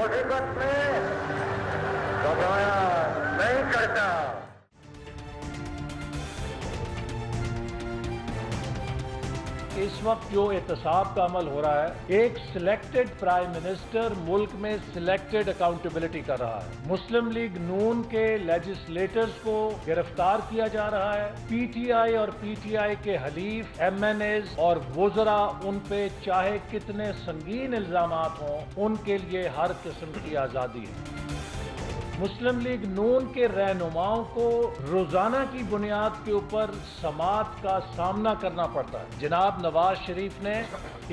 मुसीबत में घबराया नहीं करता। इस वक्त जो एहतसाब का अमल हो रहा है, एक सिलेक्टेड प्राइम मिनिस्टर मुल्क में सिलेक्टेड अकाउंटेबिलिटी कर रहा है। मुस्लिम लीग नून के लेजिस्लेटर्स को गिरफ्तार किया जा रहा है। पीटीआई और पीटीआई के हलीफ एमएनएज और वुज़रा उन पे चाहे कितने संगीन इल्जामात हों, उनके लिए हर किस्म की आज़ादी है। मुस्लिम लीग नून के रहनुमाओं को रोजाना की बुनियाद के ऊपर समात का सामना करना पड़ता है। जनाब नवाज शरीफ ने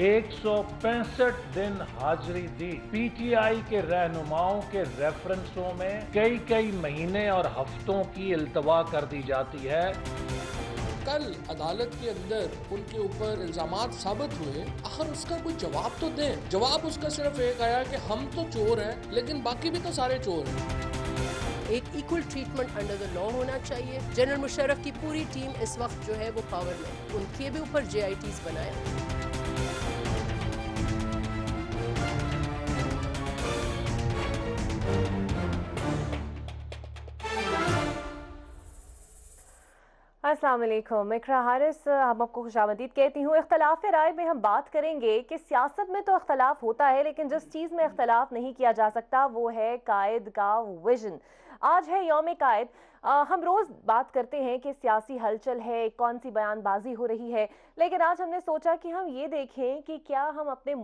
165 दिन हाजिरी दी। पीटीआई के रहनुमाओं के रेफरेंसों में कई महीने और हफ्तों की इल्तवा कर दी जाती है। कल अदालत के अंदर उनके ऊपर इल्जामात साबित हुए, आखिर उसका कोई जवाब तो दें। जवाब उसका सिर्फ एक आया कि हम तो चोर हैं, लेकिन बाकी भी तो सारे चोर हैं। एक equal treatment under the law होना चाहिए। जनरल मुशर्रफ की पूरी टीम इस वक्त जो है वो पावर में, उनके भी ऊपर JITs बनाए। अस्सलाम वालेकुम, इकरा हारिस हम आपको खुशामदीद कहती हूँ। इख्तलाफ राय में हम बात करेंगे कि सियासत में तो इख्तलाफ होता है, लेकिन जिस चीज़ में इख्तलाफ नहीं किया जा सकता वो है कायद का विजन। आज है यौम कायद। हम रोज़ बात करते हैं कि सियासी हलचल है, कौन सी बयानबाजी हो रही है, लेकिन आज हमने सोचा कि हम ये देखें कि क्या हम अपने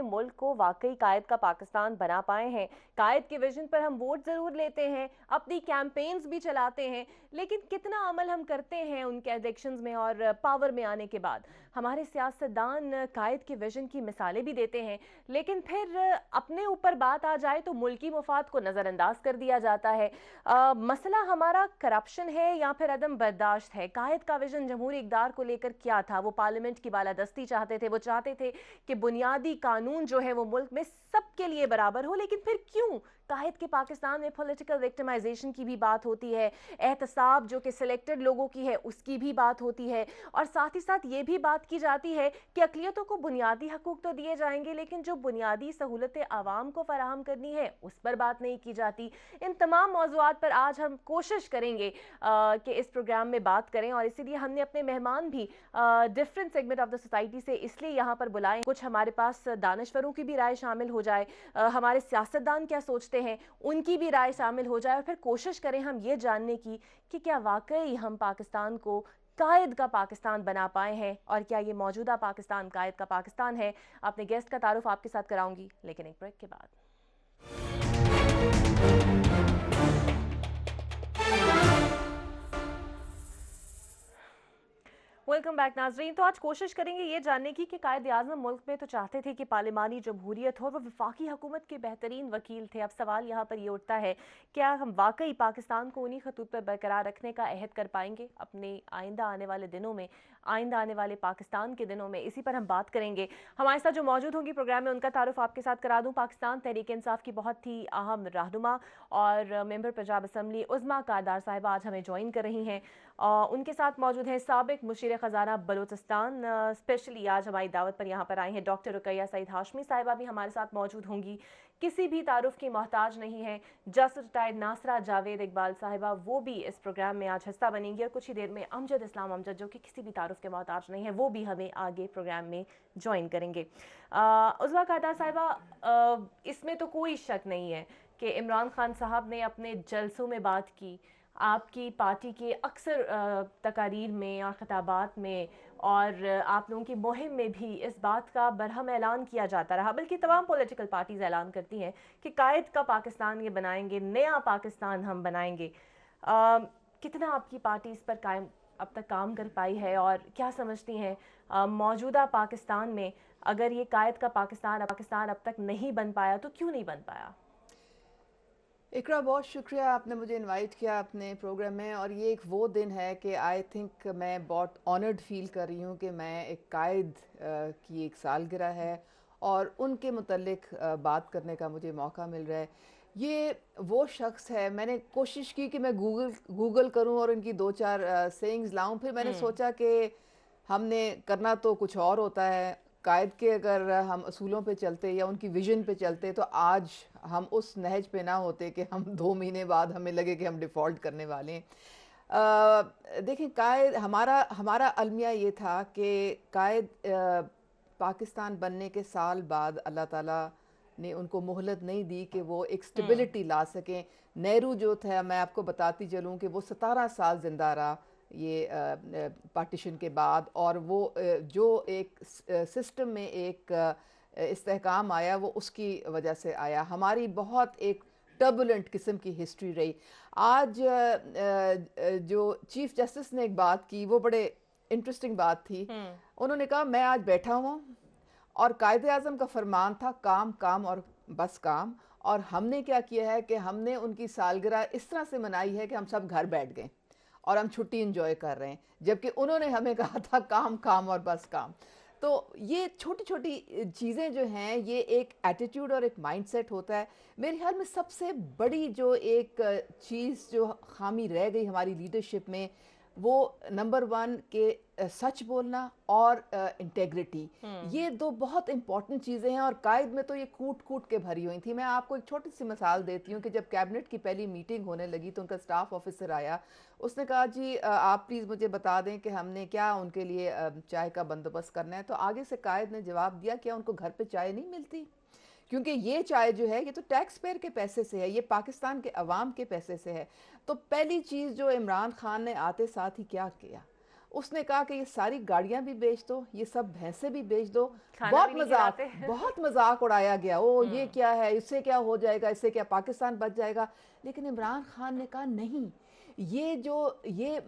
मुल्क को वाकई कायद का पाकिस्तान बना पाए हैं। कायद के विजन पर हम वोट ज़रूर लेते हैं, अपनी कैंपेन्स भी चलाते हैं, लेकिन कितना अमल हम करते हैं उनके इलेक्शंस में और पावर में आने के बाद। हमारे सियासतदान कायद के विजन की मिसालें भी देते हैं, लेकिन फिर अपने ऊपर बात आ जाए तो मुल्की मुफाद को नज़रअंदाज कर दिया जाता है। मसला हमारा करप्शन है या फिर अदम बर्दाश्त है। कायद का विजन जमहूरी इक़दार को लेकर क्या था? वो पार्लियामेंट की बालादस्ती चाहते थे, वो चाहते थे कि बुनियादी कानून जो है वो मुल्क में सबके लिए बराबर हो, लेकिन फिर क्यों कायद के पाकिस्तान में पॉलिटिकल विक्टिमाइजेशन की भी बात होती है, एहतसाब जो कि सिलेक्टेड लोगों की है उसकी भी बात होती है, और साथ ही साथ ये भी बात की जाती है कि अक़लियतों को बुनियादी हकूक़ तो दिए जाएंगे, लेकिन जो बुनियादी सहूलतें आवाम को फराहम करनी है उस पर बात नहीं की जाती। इन तमाम मौज़ूआत पर आज हम कोशिश करेंगे कि इस प्रोग्राम में बात करें, और इसीलिए हमने अपने मेहमान भी different segment of the society से इसलिए यहाँ पर बुलाए। कुछ हमारे पास दानिश्वरों की भी राय शामिल हो जाए, हमारे सियासतदान क्या सोचते हैं उनकी भी राय शामिल हो जाए, और फिर कोशिश करें हम ये जानने की कि क्या वाकई हम पाकिस्तान को कायद का पाकिस्तान बना पाए हैं, और क्या ये मौजूदा पाकिस्तान कायद का पाकिस्तान है। अपने गेस्ट का तारुफ आपके साथ कराऊंगी, लेकिन एक ब्रेक के बाद। वेलकम बैक नाजरीन। तो आज कोशिश करेंगे ये जानने की कि कायद आज़म मुल्क में तो चाहते थे कि पार्लिमानी जमहूरियत हो, वो वफाकी हुकूमत के बेहतरीन वकील थे। अब सवाल यहाँ पर ये उठता है, क्या हम वाकई पाकिस्तान को उन्हीं खतूत पर बरकरार रखने का अहद कर पाएंगे अपने आइंदा आने वाले दिनों में, आइंदा आने वाले पाकिस्तान के दिनों में? इसी पर हम बात करेंगे। हमारे साथ जो मौजूद होंगी प्रोग्राम में उनका तारुफ आपके साथ करा दूँ। पाकिस्तान तहरीक इंसाफ की बहुत ही अहम रहनुमा और मेंबर पंजाब असम्बली उज़्मा कारदार साहिबा आज हमें ज्वाइन कर रही हैं। उनके साथ मौजूद है साबिक मुशीर ख़जाना बलूचिस्तान, स्पेशली आज हमारी दावत पर यहाँ पर आए हैं डॉक्टर रुकैया सईद हाशमी साहिबा भी हमारे साथ मौजूद होंगी। किसी भी तारुफ की मोहताज नहीं है। जस्ट रिटायर्ड नासरा जावेद इकबाल साहिबा वो भी इस प्रोग्राम में आज हिस्सा बनेंगी, और कुछ ही देर में अमजद इस्लाम अमजद जो कि किसी भी तारुफ के मोहताज नहीं है वो भी हमें आगे प्रोग्राम में ज्वाइन करेंगे। उज़्मा कारदार साहिबा, इसमें तो कोई शक नहीं है कि इमरान खान साहब ने अपने जलसों में बात की, आपकी पार्टी के अक्सर तकारीर में और ख़िताबात में और आप लोगों की मुहिम में भी इस बात का बरहम ऐलान किया जाता रहा, बल्कि तमाम पॉलिटिकल पार्टीज़ ऐलान करती हैं कि कायद का पाकिस्तान ये बनाएंगे, नया पाकिस्तान हम बनाएंगे। कितना आपकी पार्टी इस पर कायम अब तक काम कर पाई है, और क्या समझती हैं मौजूदा पाकिस्तान में अगर ये कायद का पाकिस्तान अब तक नहीं बन पाया तो क्यों नहीं बन पाया? इकरा, बहुत शुक्रिया आपने मुझे इनवाइट किया अपने प्रोग्राम में, और ये एक वो दिन है कि आई थिंक मैं बहुत ऑनर्ड फील कर रही हूँ कि मैं एक कायद की एक सालगिरह है और उनके मुतल्लिक बात करने का मुझे मौका मिल रहा है। ये वो शख्स है, मैंने कोशिश की कि मैं गूगल करूँ और इनकी दो चार सेइंग्स लाऊँ, फिर मैंने सोचा कि हमने करना तो कुछ और होता है, कायद के अगर हम असूलों पे चलते या उनकी विजन पे चलते तो आज हम उस नहज पे ना होते कि हम 2 महीने बाद हमें लगे कि हम डिफ़ॉल्ट करने वाले हैं। देखें, कायद हमारा अलमिया ये था कि कायद पाकिस्तान बनने के साल बाद अल्लाह ताला ने उनको मोहलत नहीं दी कि वो एक स्टेबिलिटी ला सकें। नेहरू जो था, मैं आपको बताती चलूँ कि वो 17 साल ज़िंदा रहा ये पार्टीशन के बाद, और वो जो एक सिस्टम में एक इस्तेहकाम आया वो उसकी वजह से आया। हमारी बहुत एक टर्बुलेंट किस्म की हिस्ट्री रही। आज जो चीफ जस्टिस ने एक बात की वो बड़े इंटरेस्टिंग बात थी। उन्होंने कहा मैं आज बैठा हुआ और कायदे आज़म का फरमान था काम काम और बस काम, और हमने क्या किया है कि हमने उनकी सालगिरह इस तरह से मनाई है कि हम सब घर बैठ गए और हम छुट्टी एंजॉय कर रहे हैं, जबकि उन्होंने हमें कहा था काम काम और बस काम। तो ये छोटी छोटी चीज़ें जो हैं, ये एक एटीट्यूड और एक माइंडसेट होता है। मेरे ख्याल में सबसे बड़ी जो एक चीज़ जो खामी रह गई हमारी लीडरशिप में, वो नंबर 1 के सच बोलना और इंटेग्रिटी, ये 2 बहुत इंपॉर्टेंट चीज़ें हैं। और कायद में तो ये कूट कूट के भरी हुई थी। मैं आपको एक छोटी सी मिसाल देती हूँ कि जब कैबिनेट की पहली मीटिंग होने लगी तो उनका स्टाफ ऑफिसर आया, उसने कहा जी आप प्लीज़ मुझे बता दें कि हमने क्या उनके लिए चाय का बंदोबस्त करना है। तो आगे से कायद ने जवाब दिया कि उनको घर पर चाय नहीं मिलती, क्योंकि ये चाय जो है ये तो टैक्स पेयर के पैसे से है, ये पाकिस्तान के अवाम के पैसे से है। तो पहली चीज़ जो इमरान खान ने आते साथ ही क्या किया, उसने कहा कि ये सारी गाड़ियां भी बेच दो, ये सब भैंसे भी बेच दो। बहुत मजाक उड़ाया गया, ओ ये क्या है, इससे क्या हो जाएगा, इससे क्या पाकिस्तान बच जाएगा। लेकिन इमरान खान ने कहा नहीं, ये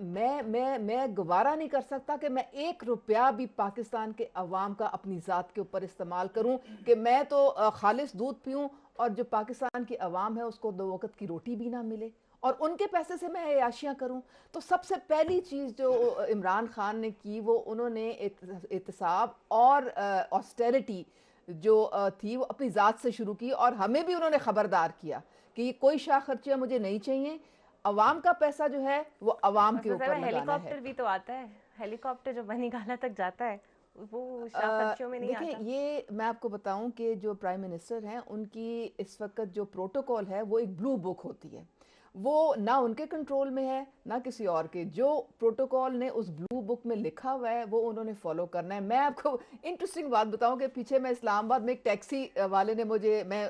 मैं गवारा नहीं कर सकता कि मैं 1 रुपया भी पाकिस्तान के अवाम का अपनी ज़ात के ऊपर इस्तेमाल करूं, कि मैं तो खालिस दूध पीऊं और जो पाकिस्तान की अवाम है उसको 2 वक्त की रोटी भी ना मिले और उनके पैसे से मैं अयाशियाँ करूं। तो सबसे पहली चीज़ जो इमरान खान ने की, वो उन्होंने एहतसाब और ऑस्टेरिटी जो थी वो अपनी ज़ात से शुरू की, और हमें भी उन्होंने ख़बरदार किया कि कोई शाह खर्चियाँ मुझे नहीं चाहिए, अवाम का पैसा जो है वो अवाम के ऊपर लगाना है। हेलीकॉप्टर भी तो आता है, हेलीकॉप्टर जो बनीगाला तक जाता है वो शाह खर्चियों में नहीं आता। देखिए, ये मैं आपको बताऊं कि जो प्राइम मिनिस्टर हैं उनकी इस वक्त जो प्रोटोकॉल है वो एक ब्लू बुक होती है, वो ना उनके कंट्रोल में है ना किसी और के। जो प्रोटोकॉल ने उस ब्लू बुक में लिखा हुआ है वो उन्होंने फॉलो करना है। मैं आपको इंटरेस्टिंग बात बताऊं कि पीछे मैं इस्लामाबाद में एक टैक्सी वाले ने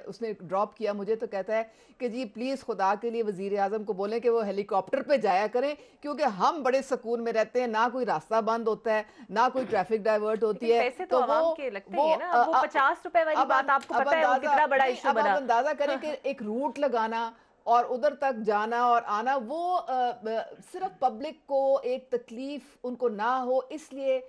उसने ड्रॉप किया मुझे, तो कहता है कि जी प्लीज़ खुदा के लिए वज़ीर आज़म को बोलें कि वो हेलीकॉप्टर पे जाया करें, क्योंकि हम बड़े सुकून में रहते हैं, ना कोई रास्ता बंद होता है ना कोई ट्रैफिक डाइवर्ट होती है। पैसे तो वो के लगते हैं ना, वो 50 रुपए वाली बात आपको पता है वो कितना बड़ा इशू बना। अब अंदाजा करें कि एक रूट लगाना और उधर तक जाना और आना, वो सिर्फ पब्लिक को एक तकलीफ उनको ना हो, इसलिए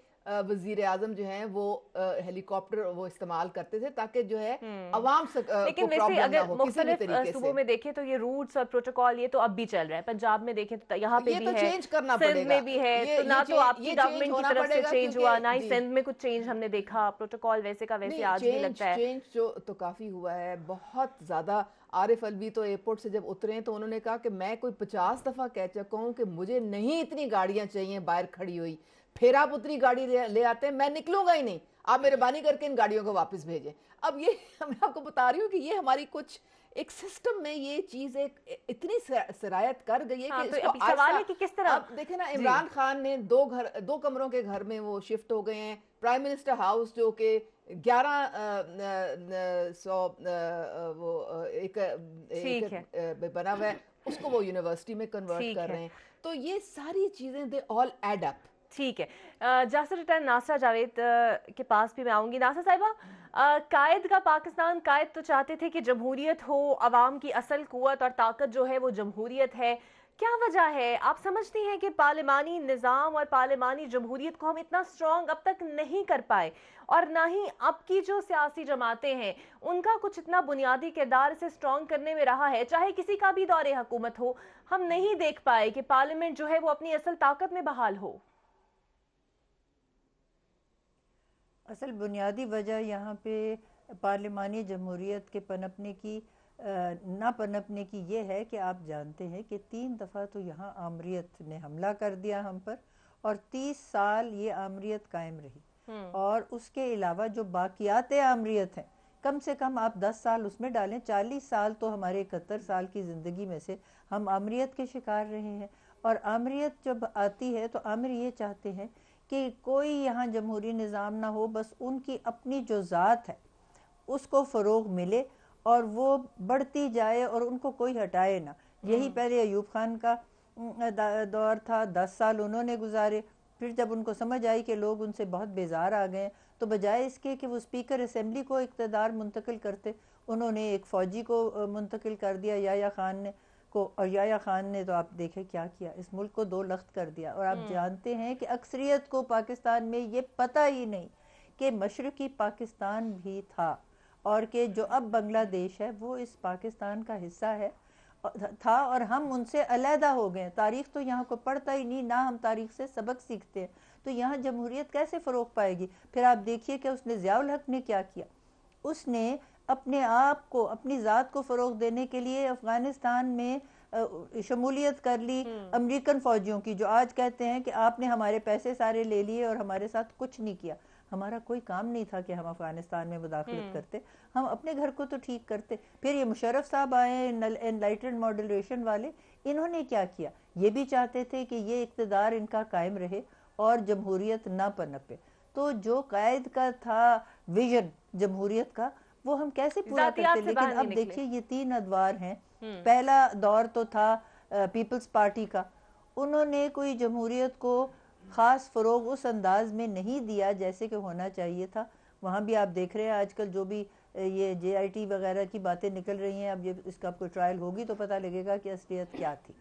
वजीर आजम जो हैं वो हेलीकॉप्टर वो इस्तेमाल करते थे ताकि जो है अवाम से लेकिन वैसे अगर मुख्तलिफ सूबों में देखें तो ये रूट्स और प्रोटोकॉल ये तो अब भी चल रहा है। पंजाब में देखें तो यहाँ पे भी है, चेंज करना सिंध में भी है, तो ना तो आपकी गवर्नमेंट की तरफ से चेंज हुआ, ना ही सिंध में कुछ चेंज हमने देखा। प्रोटोकॉल वैसे का वैसे आज भी लगता है चेंज जो तो काफी हुआ है, बहुत ज्यादा। आरिफ अलवी तो एयरपोर्ट से जब उतरे तो उन्होंने कहा कि मैं कोई 50 दफा कह चुका हूँ कि मुझे नहीं इतनी गाड़ियां चाहिए बाहर खड़ी हुई, फिर आप उतनी गाड़ी ले आते हैं, मैं निकलूंगा ही नहीं, आप मेहरबानी करके इन गाड़ियों को वापस भेजें। अब ये मैं आपको बता रही हूँ कि ये हमारी कुछ एक सिस्टम में ये चीज एक इतनी सरायत कर गई है कि तो सवाल है कि किस तरह। अब देखे ना, इमरान खान ने 2 कमरों के घर में वो शिफ्ट हो गए हैं। प्राइम मिनिस्टर हाउस जो कि 1100 वो एक बना हुआ है, उसको वो यूनिवर्सिटी में कन्वर्ट कर रहे हैं। तो ये सारी चीजें दे ऑल एड अप। ठीक है, जासर रिटर्न नासरा जावेद के पास भी मैं आऊंगी। नासरा साहिबा, कायद का पाकिस्तान, कायद तो चाहते थे कि जमहूरियत हो, अवाम की असल कुव्वत और ताकत जो है वो जमहूरियत है। क्या वजह है, आप समझती हैं कि पार्लिमानी निज़ाम और पार्लिमानी जमहूरियत को हम इतना स्ट्रॉन्ग अब तक नहीं कर पाए, और ना ही अब की जो सियासी जमातें हैं उनका कुछ इतना बुनियादी किरदार इसे स्ट्रॉन्ग करने में रहा है, चाहे किसी का भी दौरे हुकूमत हो, हम नहीं देख पाए कि पार्लियामेंट जो है वो अपनी असल ताकत में बहाल हो? असल बुनियादी वजह यहाँ पे पार्लिमानी जमहूरियत के पनपने की ना पनपने की ये है कि आप जानते हैं कि 3 दफ़ा तो यहाँ आमरीत ने हमला कर दिया हम पर, और 30 साल ये आमरीत कायम रही। और उसके अलावा जो बाकियात आमरीत हैं, कम से कम आप 10 साल उसमें डालें। 40 साल तो हमारे 71 साल की ज़िंदगी में से हम आमरीत के शिकार रहे हैं। और आमरीत जब आती है तो आमिर ये चाहते हैं कि कोई यहाँ जमहूरी निज़ाम ना हो, बस उनकी अपनी जो ज़ात है उसको फ़रोग़ मिले और वो बढ़ती जाए और उनको कोई हटाए ना। यही पहले अयूब खान का दौर था, 10 साल उन्होंने गुजारे। फिर जब उनको समझ आई कि लोग उनसे बहुत बेजार आ गए, तो बजाय इसके कि वो स्पीकर असेंबली को इक़्तिदार मुंतकिल करते, उन्होंने एक फ़ौजी को मुंतकिल कर दिया, याया खान ने को। और याया खान ने तो आप देखें क्या किया, इस मुल्क को दो लख्त कर दिया। और आप जानते हैं कि अक्सरियत को पाकिस्तान में ये पता ही नहीं कि मशरक़ी पाकिस्तान भी था और कि जो अब बांग्लादेश है वो इस पाकिस्तान का हिस्सा है था, और हम उनसे अलहदा हो गए। तारीख़ तो यहाँ को पढ़ता ही नहीं, ना हम तारीख़ से सबक सीखते हैं, तो यहाँ जमहूरियत कैसे फ़रोग़ पाएगी। फिर आप देखिए कि उसने ज़ियाउल हक ने क्या किया, उसने अपने आप को, अपनी ज़ात को फ़रोग़ देने के लिए अफ़गानिस्तान में शमूलियत कर ली अमेरिकन फ़ौजियों की, जो आज कहते हैं कि आपने हमारे पैसे सारे ले लिए और हमारे साथ कुछ नहीं किया। हमारा कोई काम नहीं था कि हम अफ़गानिस्तान में मुदाखलत करते, हम अपने घर को तो ठीक करते। फिर ये मुशर्रफ साहब आए, एनलाइटेंड मॉडरेशन वाले, इन्होंने क्या किया, ये भी चाहते थे कि ये इक़्तिदार इनका कायम रहे और जमहूरियत ना पनपे। तो जो कायद का था विजन जमहूरियत का, वो हम कैसे पूरा करते। लेकिन अब देखिए ये 3 अदवार हैं। पहला दौर तो था पीपल्स पार्टी का, उन्होंने कोई जमहूरियत को ख़ास फ़रोग़ उस अंदाज में नहीं दिया जैसे कि होना चाहिए था। वहाँ भी आप देख रहे हैं आजकल जो भी ये JIT वगैरह की बातें निकल रही हैं, अब ये इसका आपको ट्रायल होगी तो पता लगेगा कि असलियत क्या थी।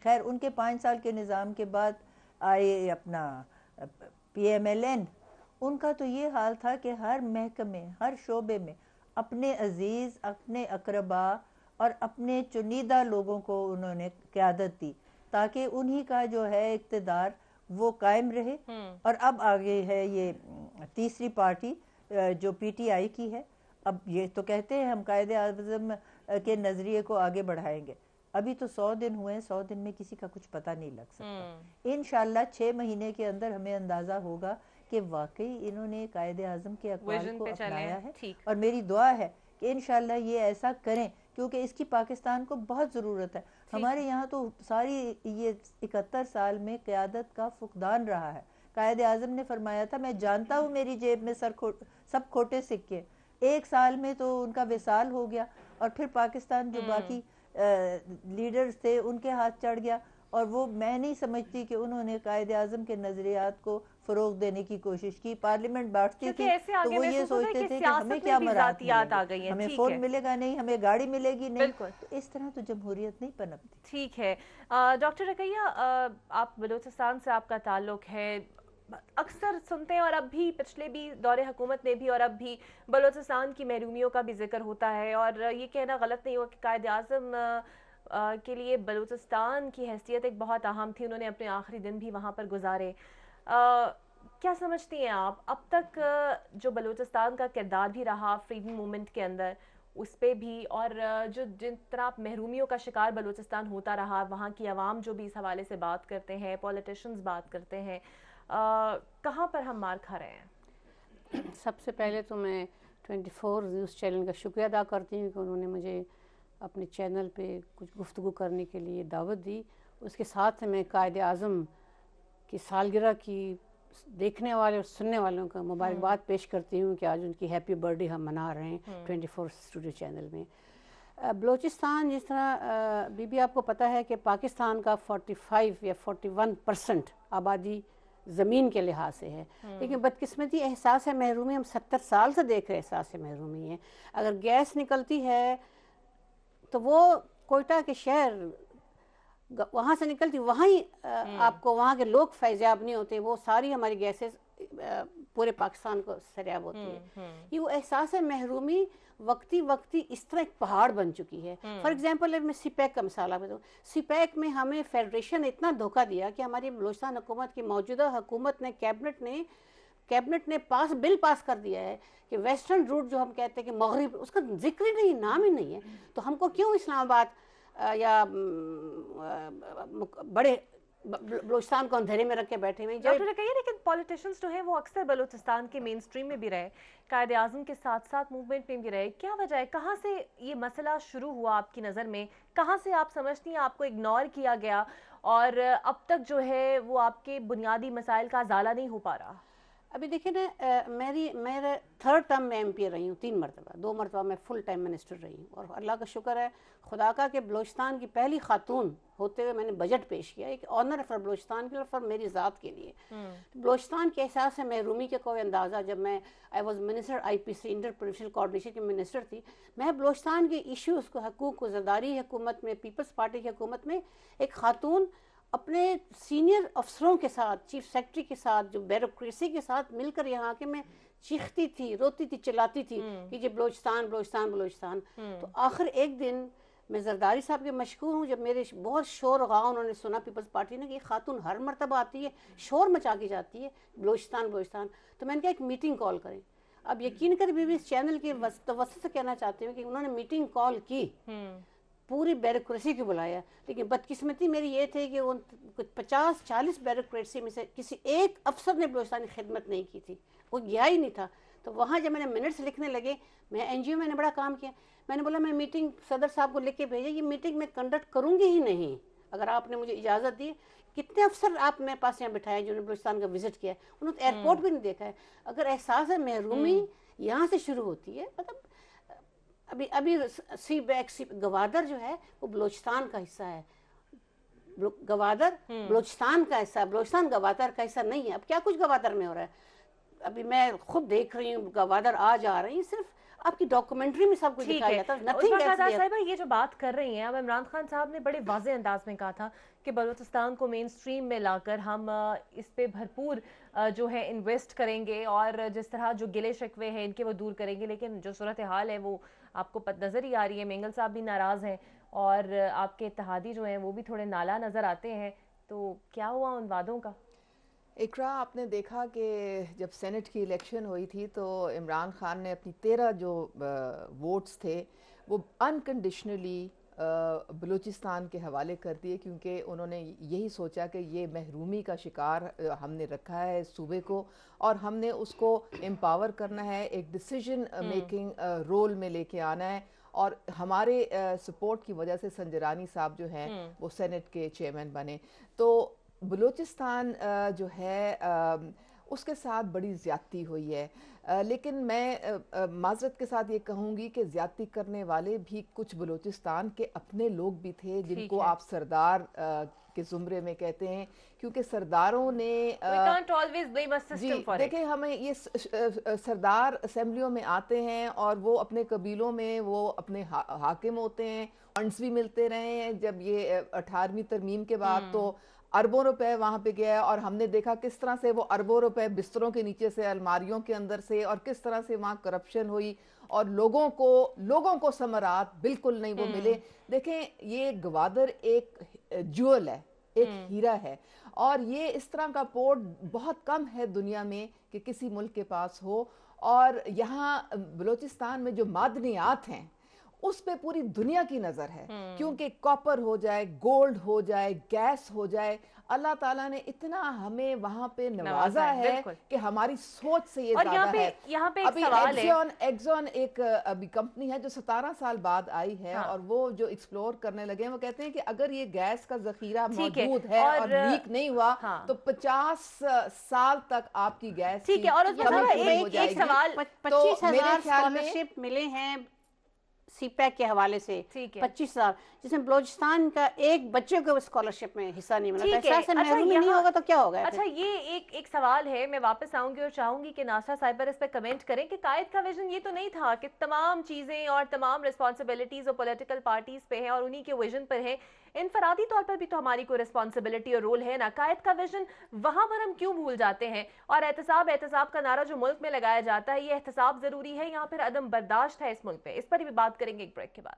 खैर, उनके 5 साल के निज़ाम के बाद आए अपना PMLN, उनका तो ये हाल था कि हर महकमे, हर शोबे में अपने अजीज़, अपने अकरबा और अपने चुनीदा लोगों को उन्होंने क़यादत दी ताकि उन्हीं का जो है इक़्तिदार वो कायम रहे। और अब आगे है ये तीसरी पार्टी जो PTI की है। अब ये तो कहते हैं हम कायदे आज़म के नज़रिए को आगे बढ़ाएंगे। अभी तो 100 दिन हुए हैं, 100 दिन में किसी का कुछ पता नहीं लग सकता। इंशाल्लाह 6 महीने के अंदर हमें अंदाज़ा होगा कि वाकई इन्होंने कायदे आज़म के अक़वाल को अपनाया है। और मेरी दुआ है कि इंशाल्लाह ये ऐसा करें, क्योंकि इसकी पाकिस्तान को बहुत ज़रूरत है। हमारे यहाँ तो सारी ये 71 साल में क़यादत का फुकदान रहा है। कायदे आज़म ने फरमाया था, मैं जानता हूँ मेरी जेब में सब खोटे सिक्के। 1 साल में तो उनका विसाल हो गया और फिर पाकिस्तान जो बाकी लीडर्स थे उनके हाथ चढ़ गया। और वो मैं नहीं समझती कि उन्होंने कायदे आज़म के नज़रियात को फ़रोग़ देने की कोशिश की। पार्लियामेंट बांटती थी तो वो ये सोचते थे कि हमें क्या मरात मिलेगी, हमें फ़ोन मिलेगा नहीं, हमें गाड़ी मिलेगी नहीं। तो इस तरह तो जमहूरियत नहीं पनपती। ठीक है। डॉक्टर रकैया, आप बलूचिस्तान से आपका ताल्लुक़ है, अक्सर सुनते हैं और अब भी पिछले भी दौरे हुकूमत में भी और अब भी बलूचिस्तान की महरूमियों का भी जिक्र होता है। और ये कहना गलत नहीं होगा कि कायदे आज़म के लिए बलूचिस्तान की हैसियत एक बहुत अहम थी, उन्होंने अपने आखिरी दिन भी वहाँ पर गुजारे। क्या समझती हैं आप, अब तक जो बलूचिस्तान का किरदार भी रहा फ्रीडम मूवमेंट के अंदर, उस पर भी, और जो जिन तरह महरूमियों का शिकार बलूचिस्तान होता रहा, वहाँ की आवाम जो भी इस हवाले से बात करते हैं, पॉलिटिशियंस बात करते हैं, कहाँ पर हम मार खा रहे हैं? सबसे पहले तो मैं 24 न्यूज़ चैनल का शुक्रिया अदा करती हूँ कि उन्होंने मुझे अपने चैनल पे कुछ गुफ्तगू करने के लिए दावत दी। उसके साथ मैं कायदे आज़म की सालगिरह की देखने वाले और सुनने वालों का मुबारकबाद पेश करती हूँ कि आज उनकी हैप्पी बर्थडे हम मना रहे हैं 24 स्टूडियो चैनल में। बलूचिस्तान, जिस तरह बीबी आपको पता है कि पाकिस्तान का 45 या 41% आबादी ज़मीन के लिहाज से है, लेकिन बदकिस्मती एहसास है महरूमी हम 70 साल से देख रहे एहसास है महरूमी है। अगर गैस निकलती है तो वो कोयटा के शहर वहाँ से निकलती, वहाँ ही आपको वहाँ के लोग फैज़याब नहीं होते, वो सारी हमारी गैसेस पूरे पाकिस्तान को सरियाब होती है। ये वो एहसास है महरूमी वक्ती इस तरह एक पहाड़ बन चुकी है। फॉर एग्जांपल मैं सीपैक का मिसाल आपको दूँ, सीपैक में हमें फेडरेशन ने इतना धोखा दिया कि हमारी बलूचिस्तान हुकूमत की मौजूदा हुकूमत ने कैबिनेट ने बिल पास कर दिया है कि वेस्टर्न रूट जो हम कहते हैं कि मगरिब, उसका जिक्र ही नहीं, नाम ही नहीं है। तो हमको क्यों इस्लामाबाद या बड़े बलूचिस्तान को अंधेरे में रख के बैठे हुए हैं। डॉक्टर कहिए, लेकिन पॉलिटिशियंस जो हैं वो अक्सर बलूचिस्तान के मेन स्ट्रीम में भी रहे, कायदे आज़म के साथ साथ मूवमेंट में भी रहे, क्या वजह है? कहाँ से ये मसला शुरू हुआ आपकी नज़र में? कहाँ से आप समझती हैं आपको इग्नोर किया गया और अब तक जो है वो आपके बुनियादी मसाइल का अजाला नहीं हो पा रहा? अभी देखिए ना, मेरे थर्ड टर्म में MP रही हूँ 3 मरतबा, 2 मरतबा मैं फुल टाइम मिनिस्टर रही हूँ और अल्लाह का शुक्र है खुदा का कि बलूचिस्तान की पहली खातून होते हुए मैंने बजट पेश किया, एक ऑनर फॉर बलूचिस्तान के लिए, फॉर मेरी ज़ात के लिए। बलूचिस्तान के एहसास है महरूमी के कोई अंदाज़ा, जब मैं I was minister IPC inter provincial coordination की मिनिस्टर थी, मैं बलूचिस्तान के इश्यूज़ को, हकूक़ को, ज़रदारी हुकूमत में, पीपल्स पार्टी की हुकूमत में एक खातून अपने सीनियर अफसरों के साथ, चीफ सेक्रेटरी के साथ, जो ब्यूरोक्रेसी के साथ मिलकर यहाँ के मैं चीखती थी, रोती थी, चिल्लाती थी कि ये बलूचिस्तान बलूचिस्तान बलूचिस्तान। तो आखिर एक दिन मैं जरदारी साहब के मशकूर हूँ, जब मेरे बहुत शोर गाँव उन्होंने सुना पीपल्स पार्टी ने कि खातून हर मरतबा आती है, शोर मचा के जाती है बलूचिस्तान बलूचिस्तान, तो मैंने कहा एक मीटिंग कॉल करें। अब यकीन कर भी इस चैनल के वसत से कहना चाहती हूँ कि उन्होंने मीटिंग कॉल की, पूरी ब्यूरोक्रेसी को बुलाया, लेकिन बदकिस्मती मेरी ये थी कि उन 50-40 ब्यूरोक्रेसी में से किसी एक अफसर ने बलूचिस्तान की खिदमत नहीं की थी, वो गया ही नहीं था। तो वहाँ जब मैंने मिनट्स लिखने लगे, मैं NGO मैंने बड़ा काम किया, मैंने बोला मैं मीटिंग सदर साहब को लिख के भेजा, ये मीटिंग मैं कंडक्ट करूँगी ही नहीं अगर आपने मुझे इजाज़त दी। कितने अफसर आप मेरे पास यहाँ बिठाए जिन्होंने बलूचिस्तान का विजिट किया है, उन्होंने एयरपोर्ट भी नहीं देखा है। अगर एहसास है महरूमी यहाँ से शुरू होती है, मतलब अभी सी गवादर जो है वो बलूचिस्तान का हिस्सा है, गवादर बलूचिस्तान का हिस्सा है, बलूचिस्तान गवादर का हिस्सा नहीं है। अब क्या कुछ गवादर में हो रहा है, अभी मैं खुद देख रही हूँ, गवादर आज आ रही है, सिर्फ आपकी डॉक्यूमेंट्री में सब कुछ दिखाया जाता है, नथिंग एल्स। ये जो बात कर रही हैं, अब इमरान खान साहब ने बड़े वाज़ेह अंदाज में कहा था कि बलूचिस्तान को मेन स्ट्रीम में लाकर हम इस पे भरपूर जो है इन्वेस्ट करेंगे और जिस तरह जो गिले शिकवे हैं इनके वो दूर करेंगे, लेकिन जो सूरत हाल है वो आपको नज़र ही आ रही है। मेंगल साहब भी नाराज़ हैं और आपके इत्तेहादी जो हैं वो भी थोड़े नाला नज़र आते हैं, तो क्या हुआ उन वादों का? इकरा, आपने देखा कि जब सेनेट की इलेक्शन हुई थी तो इमरान खान ने अपनी 13 जो वोट्स थे वो अनकंडीशनली बलूचिस्तान के हवाले कर दिए, क्योंकि उन्होंने यही सोचा कि ये महरूमी का शिकार हमने रखा है सूबे को और हमने उसको एम्पावर करना है, एक डिसीजन मेकिंग रोल में लेके आना है। और हमारे सपोर्ट की वजह से संजरानी साहब जो हैं वो सेनेट के चेयरमैन बने। तो बलूचिस्तान जो है उसके साथ बड़ी ज़्यादती हुई है, लेकिन मैं माजरत के साथ ये कहूँगी कि ज़्यादती करने वाले भी कुछ बलूचिस्तान के अपने लोग भी थे जिनको आप सरदार के ज़ुमरे में कहते हैं, क्योंकि सरदारों ने देखें हमें ये सरदार असेंबलियों में आते हैं और वो अपने कबीलों में वो अपने हाकिम होते हैं, फंड्स भी मिलते रहे हैं। जब ये 18वीं तरमीम के बाद तो अरबों रुपए वहां पे गया और हमने देखा किस तरह से वो अरबों रुपए बिस्तरों के नीचे से, अलमारियों के अंदर से, और किस तरह से वहाँ करप्शन हुई और लोगों को समरात बिल्कुल नहीं वो मिले। देखें, ये गवादर एक ज्वेल है, एक हीरा है, और ये इस तरह का पोर्ट बहुत कम है दुनिया में कि किसी मुल्क के पास हो। और यहाँ बलूचिस्तान में जो मादनियात हैं उस पे पूरी दुनिया की नजर है, क्योंकि कॉपर हो जाए, गोल्ड हो जाए, गैस हो जाए, अल्लाह ताला ने इतना हमें वहां पे नवाजा है कि हमारी सोच से ये ज्यादा है। यहाँ पे अभी एक्सॉन एक अभी कंपनी है जो 17 साल बाद आई है, और वो जो एक्सप्लोर करने लगे हैं वो कहते हैं कि अगर ये गैस का जखीरा मौजूद है और लीक नहीं हुआ तो 50 साल तक आपकी गैस ठीक है। और एक सवाल, 25,000 स्कॉलरशिप मिले हैं CPEC के हवाले से, 25,000, जिसमें बलूचिस्तान का एक बच्चे को स्कॉलरशिप में हिस्सा नहीं मिला। अच्छा, नहीं होगा तो क्या होगा? अच्छा, ये एक सवाल है, मैं वापस आऊंगी और चाहूंगी कि नासा साहिब पर इस पर कमेंट करें कि कायद का विजन ये तो नहीं था कि तमाम चीजें और तमाम रिस्पॉन्सिबिलिटीज और पॉलिटिकल पार्टीज पे हैं और उन्हीं के विजन पर है। इनफरादी तौर पर भी तो हमारी कोई रिस्पॉन्सिबिलिटी और रोल है ना। कायद का विजन वहां पर हम क्यों भूल जाते हैं? और एहतसाब का नारा जो मुल्क में लगाया जाता है, ये एहतसाब जरूरी है, यहाँ पर अदम बर्दाश्त है इस मुल्क पे। इस पर भी बात करेंगे एक ब्रेक के बाद।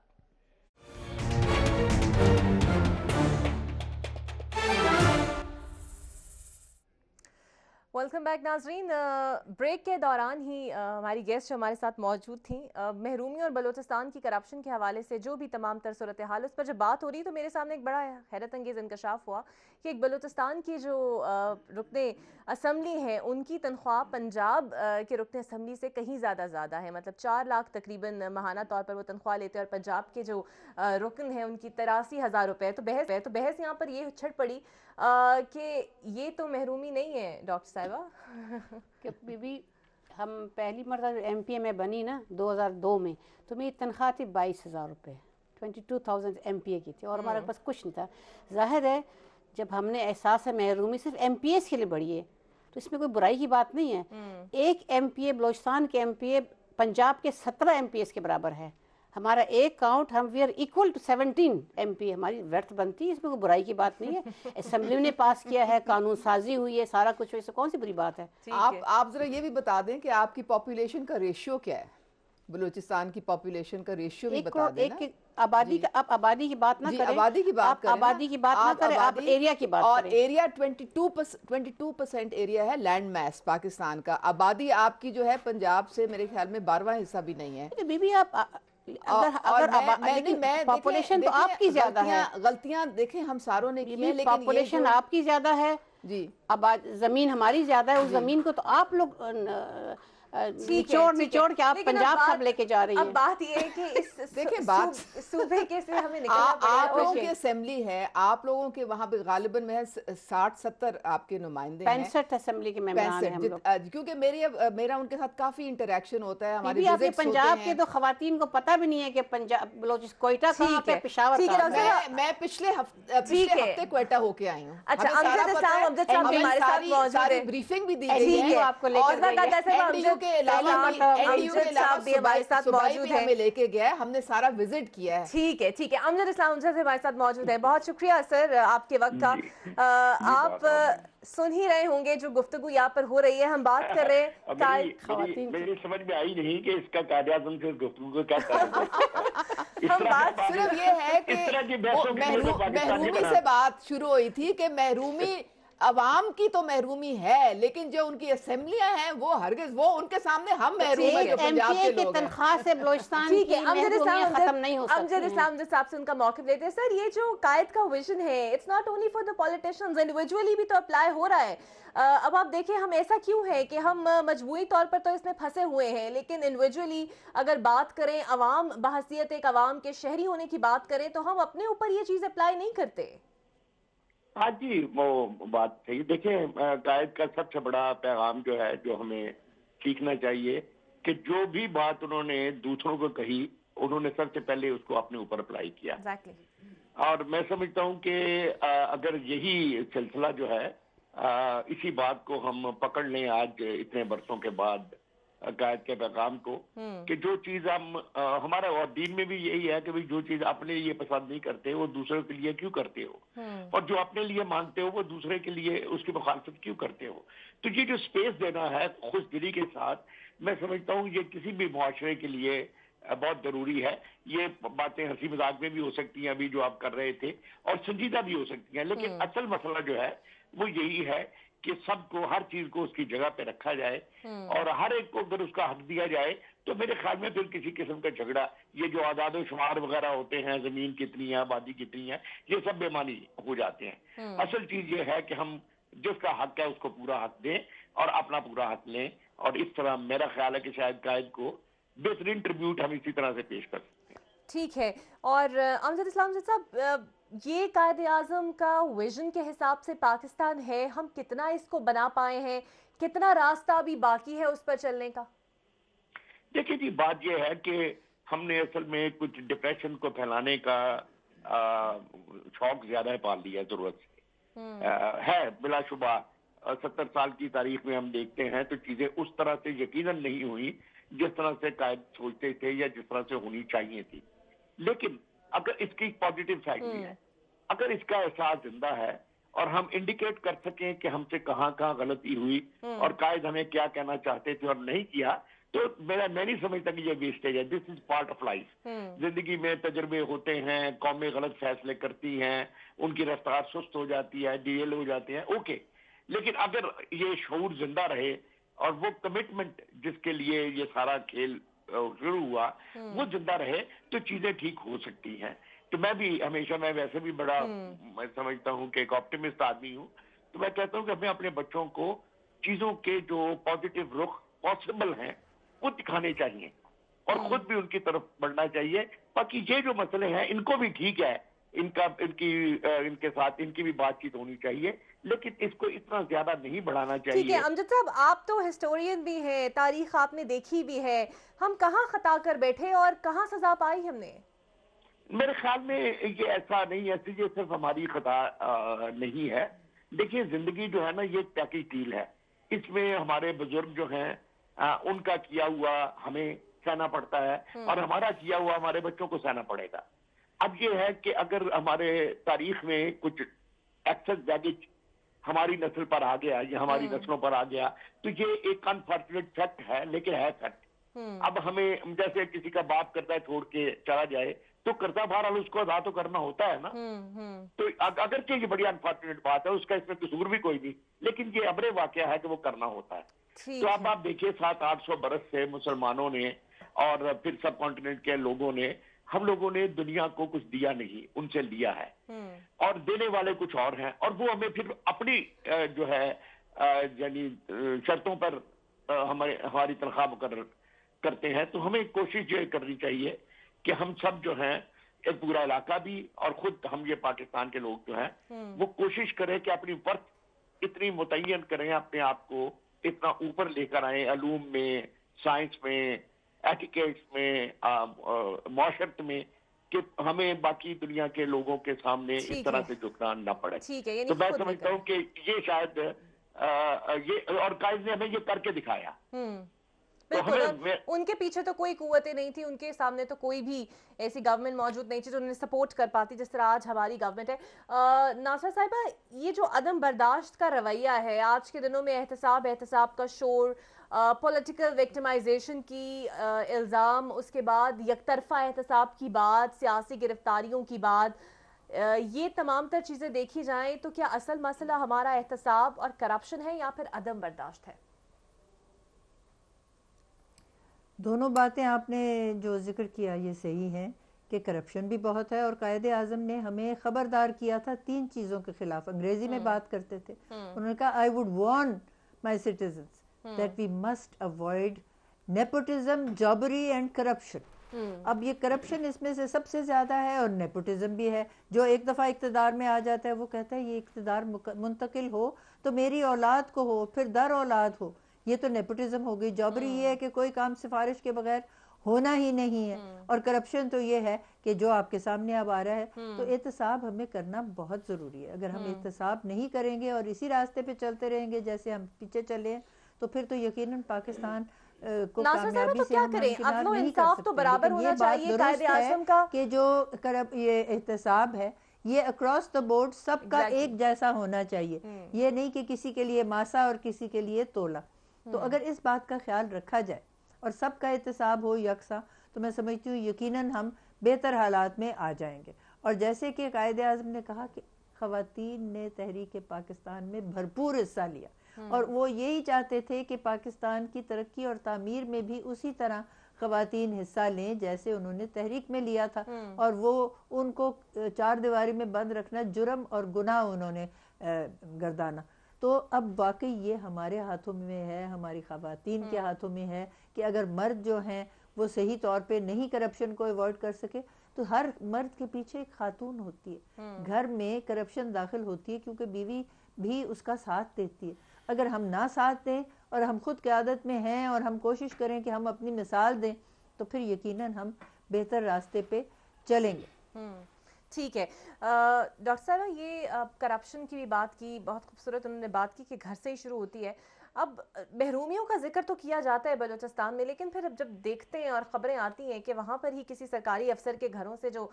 वेलकम बैक नाजरीन। ब्रेक के दौरान ही हमारी गेस्ट जो हमारे साथ मौजूद थी, महरूमी और बलूचिस्तान की करप्शन के हवाले से जो भी तमाम तर सूरत हाल उस पर जब बात हो रही तो मेरे सामने एक बड़ा हैरत अंगेज़ इंकशाफ हुआ कि एक बलूचिस्तान की जो रुकने असम्बली हैं उनकी तनख्वाह पंजाब के रुकने असम्बली से कहीं ज़्यादा है। मतलब 4 लाख तकरीबन माहाना तौर पर वो तनख्वाह लेते हैं और पंजाब के जो रुकन हैं उनकी 83,000 रुपये। तो बहस यहाँ पर ये छड़ पड़ी कि ये तो महरूमी नहीं है डॉक्टर साहिबा। कि बीबी हम पहली मरतबा MPA में बनी ना 2002 में, तो मेरी तनख्वाह थी 22,000 रुपये, 22,000 MPA की थी और हमारे पास कुछ नहीं था। जाहिर है जब हमने एहसास है महरूमी सिर्फ MPAs के लिए बढ़ी है तो इसमें कोई बुराई की बात नहीं है। एक MPA बलोचिस्तान के MPA पंजाब के 17 MPAs के बराबर है। हमारा एक काउंट, हम we are equal to 17 MPA, हमारी वर्थ बनती है, इसमें कोई बुराई की बात नहीं है। असेंबली ने पास किया है, कानून साजी हुई है, सारा कुछ, इससे कौन सी बुरी बात है। आप जरा ये भी बता दें कि आपकी पॉपुलेशन का रेशियो क्या है, बलूचिस्तान की पॉपुलेशन का रेशियो भी बता दें। एक आबादी का, आप आबादी की बात ना करें, आबादी की बात करें, आबादी की बात ना करें, आप एरिया की बात और करें। एरिया 22% एरिया है लैंड मैस पाकिस्तान का। आबादी आपकी जो है पंजाब से मेरे ख्याल में 12वां हिस्सा भी नहीं है। बीबी आप लेकिन पॉपुलेशन तो आपकी ज्यादा है। गलतियां देखें हम सारों ने की है, लेकिन पॉपुलेशन आपकी ज्यादा है जी, जमीन हमारी ज्यादा है। उस जमीन को तो आप लोग निचोड़ के आप पंजाब सब लेके जा रही है। अब बात ये है कि इस देखिए बात सूबे के से हमें निकलना आप लोगों की असेंबली है, आप लोगों के वहाँ पे गालिबन में है 60-70 आपके नुमाइंदे हैं, 65 असेंबली के मेंबरान हैं हम लोग। क्योंकि मेरा उनके साथ काफी इंटरेक्शन होता है, हमारे आपके पंजाब के तो खवातीन को पता भी नहीं है कि पंजाब बलोचिस्तान कोयटा कहाँ पे, पेशावर कहाँ पे। मैं पिछले हफ्ते कोयटा होके आई हूँ। अच्छा, अमजद साहब हमारे साथ मौजूद है, सारी ब्रीफिंग भी दी गई है आपको लेकर के अलावा भी हमारे साथ मौजूद है, हमें लेके गया है, हमने सारा विजिट किया है। ठीक है अमजद इस्लाम हमारे साथ मौजूद है। बहुत शुक्रिया सर आपके वक्त का। आप सुन ही रहे होंगे जो गुफ्तगू यहाँ पर हो रही है। हम बात कर रहे हैं, मेरी समझ में आई नहीं कि इसका कायदे-ए-आज़म से गुफ्तगू को क्या हम बात सिर्फ ये है कि महरूमी से बात शुरू हुई थी कि महरूमी अवाम की तो महरूमी है, लेकिन जो उनकी असेंबलियां हैं वो हरगिज, वो उनके सामने हम महरूम हैं जो पंजाब के लोग हैं। तनख्वाह से बलोचिस्तान की महरूमियां खत्म नहीं हो सकती। अमजद इस्लाम साहब से उनका मौक़िफ़ लेते हैं। सर, ये जो कायद का विजन है, it's not only for the politicians, individually भी तो अप्लाई हो रहा है। अब आप देखिए, हम ऐसा क्यों है कि हम मजबूरी तौर पर तो इसमें फंसे हुए हैं, लेकिन इंडिविजुअली अगर बात करें, अवाम बहसीयत एक अवाम के शहरी होने की बात करें, तो हम अपने ऊपर ये चीज़ अप्लाई नहीं करते। हाँ जी, वो बात सही। देखें, कायद का सबसे बड़ा पैगाम जो है, जो हमें सीखना चाहिए कि जो भी बात उन्होंने दूसरों को कही, उन्होंने सबसे पहले उसको अपने ऊपर अप्लाई किया। और मैं समझता हूँ कि अगर यही सिलसिला जो है, इसी बात को हम पकड़ लें आज इतने बरसों के बाद कायद के पैगाम को, कि जो चीज हम हमारा और दीन में भी यही है कि भाई जो चीज अपने लिए पसंद नहीं करते वो दूसरे के लिए क्यों करते हो, और जो अपने लिए मानते हो वो दूसरे के लिए उसकी मुखालफत क्यों करते हो। तो ये जो स्पेस देना है खुशदिली के साथ, मैं समझता हूँ ये किसी भी मुआशरे के लिए बहुत जरूरी है। ये बातें हंसी मजाक में भी हो सकती हैं, अभी जो आप कर रहे थे, और संजीदा भी हो सकती हैं, लेकिन असल मसला जो है वो यही है कि सबको, हर चीज को उसकी जगह पे रखा जाए और हर एक को अगर उसका हक दिया जाए, तो मेरे ख्याल में फिर किसी किस्म का झगड़ा, ये जो आजाद शुमार वगैरह होते हैं, जमीन कितनी है, आबादी कितनी है, ये सब बेमानी हो जाते हैं। असल चीज ये है कि हम जिसका हक है उसको पूरा हक दें और अपना पूरा हक लें, और इस तरह मेरा ख्याल है कि शायद कायद को बेहतरीन ट्रिब्यूट हम इसी तरह से पेश कर सकते हैं। ठीक है। और अमजद इस्लाम साहब, ये कायद-ए-आज़म का विजन के हिसाब से पाकिस्तान है, हम कितना इसको बना पाए हैं, कितना रास्ता अभी बाकी है उस पर चलने का? देखिए जी, बात यह है कि हमने असल में कुछ डिप्रेशन को फैलाने का शौक ज्यादा पाल लिया जरूरत से। है बिलाशुबा 70 साल की तारीख में हम देखते हैं तो चीजें उस तरह से यकीनन नहीं हुई जिस तरह से कायद सोचते थे या जिस तरह से होनी चाहिए थी। लेकिन अगर इसकी पॉजिटिव साइड भी है, अगर इसका एहसास जिंदा है और हम इंडिकेट कर सकें कि हमसे कहाँ कहाँ गलती हुई और कायद हमें क्या कहना चाहते थे और नहीं किया, तो मैं नहीं समझता कि ये वेस्टेज है। This is part of life. जिंदगी में तजर्बे होते हैं, कौमें गलत फैसले करती हैं, उनकी रफ्तार सुस्त हो जाती है, डीएल हो जाते हैं, ओके। लेकिन अगर ये शऊर जिंदा रहे और वो कमिटमेंट जिसके लिए ये सारा खेल शुरू हुआ वो जिंदा रहे तो चीजें ठीक हो सकती हैं। तो मैं भी हमेशा, मैं वैसे भी बड़ा मैं समझता हूँ कि एक ऑप्टिमिस्ट आदमी हूँ, तो मैं कहता हूँ कि हमें अपने बच्चों को चीजों के जो पॉजिटिव रुख पॉसिबल हैं वो दिखाने चाहिए और खुद भी उनकी तरफ बढ़ना चाहिए। बाकी ये जो मसले हैं इनको भी ठीक है, इनके साथ इनकी भी बातचीत होनी चाहिए, लेकिन इसको इतना ज्यादा नहीं बढ़ाना चाहिए। ठीक है अमजद साहब, आप तो हिस्टोरियन भी हैं, तारीख आपने देखी भी है, हम कहाँ खता कर बैठे और कहाँ सजा पाई हमने? मेरे ख्याल में ये ऐसा नहीं है, ये सिर्फ हमारी खता नहीं है। देखिए जिंदगी जो है ना ये पैकेज डील है, इसमें हमारे बुजुर्ग जो हैं उनका किया हुआ हमें सहना पड़ता है और हमारा किया हुआ हमारे बच्चों को सहना पड़ेगा। अब ये है कि अगर हमारे तारीख में कुछ एक्सेस बैगेज हमारी नस्ल पर आ गया या हमारी नस्लों पर आ गया तो ये एक अनफॉर्चुनेट फैक्ट है, लेकिन है फैक्ट। अब हमें जैसे किसी का बाप करता है छोड़ के चला जाए तो कर्जा बहरहाल उसको अदा तो करना होता है ना। तो अगर ये बड़ी अनफॉर्चुनेट बात है, उसका इसमें कसूर भी कोई नहीं, लेकिन ये अबरे वाकया है कि वो करना होता है। तो अब आप देखिए 700-800 बरस से मुसलमानों ने और फिर सब कॉन्टिनेंट के लोगों ने, हम लोगों ने दुनिया को कुछ दिया नहीं, उनसे लिया है और देने वाले कुछ और हैं, और वो हमें फिर अपनी जो है यानी शर्तों पर हमारी तनख्वाह मुकर्रर करते हैं। तो हमें कोशिश ये करनी चाहिए कि हम सब जो हैं, एक पूरा इलाका भी और खुद हम ये पाकिस्तान के लोग जो हैं वो कोशिश करें कि अपनी वर्थ इतनी मुतय्यन करें, अपने आप को इतना ऊपर लेकर आए अलूम में, साइंस में, एटिकेट्स में, माशरत में, कि हमें बाकी दुनिया के लोगों के सामने इस तरह से झुकना न पड़े। तो मैं समझता हूँ कि ये शायद ये और कायद ने हमें ये करके दिखाया। बिल्कुल, उनके पीछे तो कोई कुव्वतें नहीं थी, उनके सामने तो कोई भी ऐसी गवर्नमेंट मौजूद नहीं थी जो उन्हें सपोर्ट कर पाती जिस तरह आज हमारी गवर्नमेंट है। नासर साहिबा, ये जो अदम बर्दाश्त का रवैया है, आज के दिनों में एहतसाब का शोर, पॉलिटिकल विक्टिमाइजेशन की इल्ज़ाम, उसके बाद यकतरफा एहतसाब की बात, सियासी गिरफ्तारियों की बात, ये तमाम तर चीज़ें देखी जाएं तो क्या असल मसला हमारा एहतसाब और करप्शन है या फिर अदम बर्दाश्त है? दोनों बातें आपने जो जिक्र किया ये सही है कि करप्शन भी बहुत है, और कायदे आज़म ने हमें खबरदार किया था 3 चीज़ों के खिलाफ। अंग्रेजी में बात करते थे, उन्होंने कहा I would warn my citizens that we must avoid nepotism, jobbery and corruption. अब ये करप्शन इसमें से सबसे ज़्यादा है और नेपोटिज्म भी है। जो एक दफ़ा इक़्तिदार में आ जाता है वो कहता है ये इक़्तिदार मुंतकिल हो तो मेरी औलाद को हो, फिर दर औलाद हो, ये तो नेपोटिज्म हो गई। जॉबरी ये है कि कोई काम सिफारिश के बगैर होना ही नहीं है, और करप्शन तो ये है कि जो आपके सामने अब आ रहा है। तो एहतसाब हमें करना बहुत ज़रूरी है। अगर हम एहतसाब नहीं करेंगे और इसी रास्ते पे चलते रहेंगे जैसे हम पीछे चले हैं तो फिर तो यकीनन पाकिस्तान को कामयाबी से हम अदल व इंसाफ तो बराबर होना चाहिए कायदे आज़म का, कि जो ये एहतसाब है ये अक्रॉस द बोर्ड सबका एक जैसा होना चाहिए। ये नहीं कि किसी के लिए मासा और किसी के लिए तोला। तो अगर इस बात का ख्याल रखा जाए और सबका एहतसाब हो यकसा, तो मैं समझती हूँ यकीनन हम बेहतर हालात में आ जाएंगे। और जैसे कि कायदे आज़म ने कहा कि ख़वातीन ने तहरीक पाकिस्तान में भरपूर हिस्सा लिया और वो यही चाहते थे कि पाकिस्तान की तरक्की और तामीर में भी उसी तरह ख़वातीन हिस्सा लें जैसे उन्होंने तहरीक में लिया था। और वो उनको 4 दीवारी में बंद रखना जुर्म और गुनाह उन्होंने गर्दाना। तो अब वाकई ये हमारे हाथों में है, हमारी ख़वातीन के हाथों में है कि अगर मर्द जो हैं वो सही तौर पे नहीं करप्शन को अवॉइड कर सके, तो हर मर्द के पीछे एक खातून होती है, घर में करप्शन दाखिल होती है क्योंकि बीवी भी उसका साथ देती है। अगर हम ना साथ दें और हम खुद क़यादत में हैं और हम कोशिश करें कि हम अपनी मिसाल दें, तो फिर यकीनन हम बेहतर रास्ते पे चलेंगे। ठीक है डॉक्टर साहब, ये करप्शन की भी बात की, बहुत खूबसूरत उन्होंने बात की कि घर से ही शुरू होती है। अब महरूमियों का जिक्र तो किया जाता है बलूचिस्तान में, लेकिन फिर अब जब देखते हैं और ख़बरें आती हैं कि वहाँ पर ही किसी सरकारी अफसर के घरों से जो